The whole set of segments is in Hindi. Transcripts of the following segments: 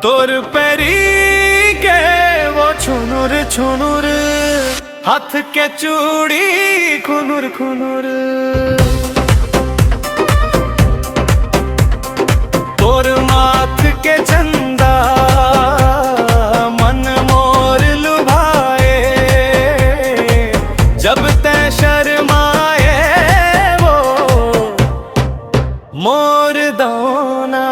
तोर पैरी के वो छुनुर छुनुर, हाथ के चूड़ी खुनुर खुनुर। तोर माथ के चंदा मन मोर लुभाए, जब तै शर्माए वो मोर दौना।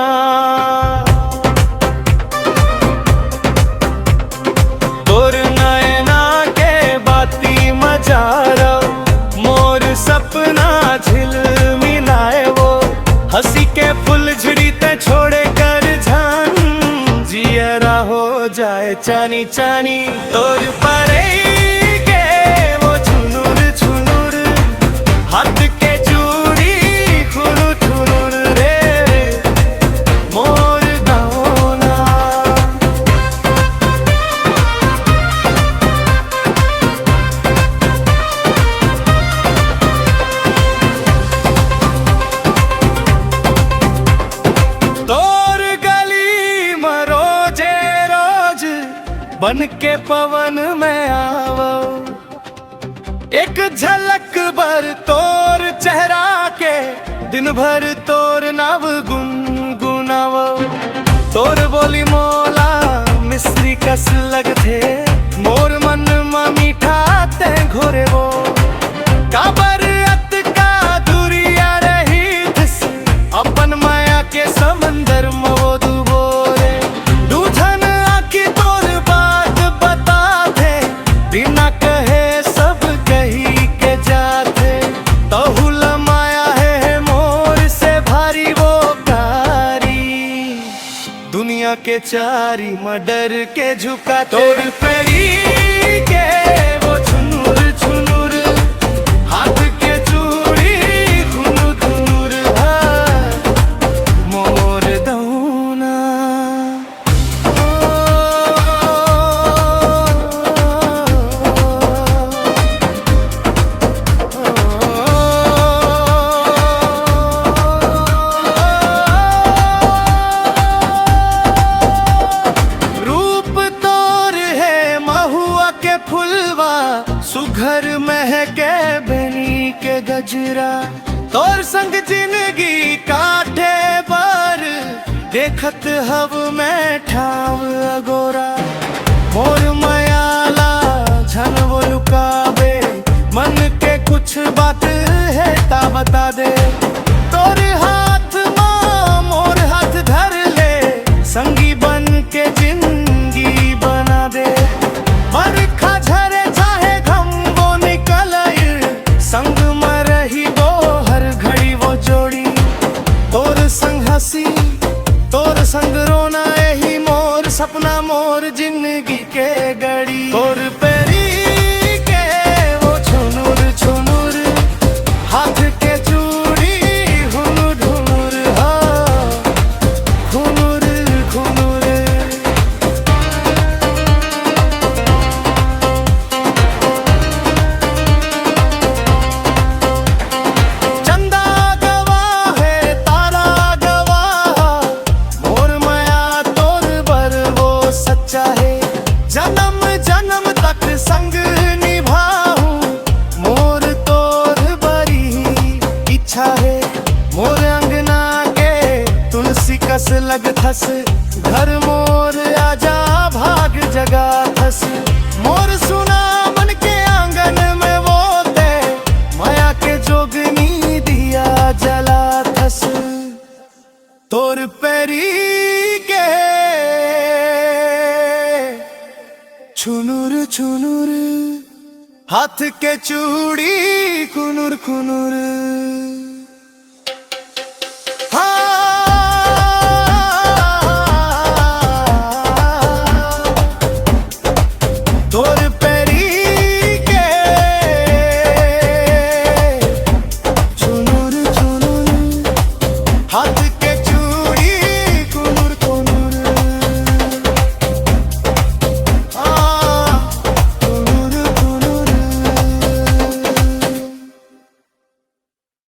तोर नैना के बाती मजारा, मोर सपना झिल मिलाए वो। हंसी के फुल झड़ी ते छोड़े कर जान, जियरा हो जाए चानी चानी। तोर परे के वो छुनुर छुनुर, हाथ के चूड़ी खुनुर खुनुर रे मोर दौना। तोर गली मरोजे रोज बन के पवन में आवो, एक झलक भर तोर चेहरा के, दिन भर तोर नाव गुनगुनावो। तोर बोली मोला मिश्री कस लगथे, मोर मन में मीठा ते घोरे वो। काबर अत का दुरिया रही थिस, अपन माया के समंदर में वो डूबोरे। दूधन आखी तोर बात बता दे, बिना कहे सब कही के जाते। तहुल माया है मोर से भारी वो कारी, दुनिया के चारी में डर के झुका। तोर पैरी के वो छुनुर छुनुर, हाथ के चूड़ी खुनुर खुनुर मोर दौना। रूप तोर है महुआ के फुलवा, सुघर महके बनी के गजरा। तोर संग जिंदगी काटे पर, देखत हव में ठाव अगोरा। मोर मयाला झन वो लुकावे, मन के कुछ बात है ता बता दे। तोर हाथ मां मोर हाथ धर ले, संगी बन के जिंदगी बना दे। बरखा झरे चाहे घम वो निकल, संग में रही वो हर घड़ी वो जोड़ी। तोर संग हंसी तोर संग रोना, यही मोर सपना मोर जिंदगी के गड़ी। तोर पैरी के वो छुनुर छुनुर, हाथ के चूड़ी हुनुर हुनुर खुनुर खुनुर। चंदा गवाह है तारा गवाह, मोर माया तोर बर वो सच्चा है। जन्म जन्म तक संग निभाऊं, मोर तोर बड़ी इच्छा है। मोर अंगना के तुलसी कस लग थस, घर मोर आजा भाग जगा थस। मोर सुना मन के आंगन में वो दे, माया के जोगनी दिया जला थस। तोर पैरी के छुनुर छुनुर, हाथ के चूड़ी खुनुर खुनुर।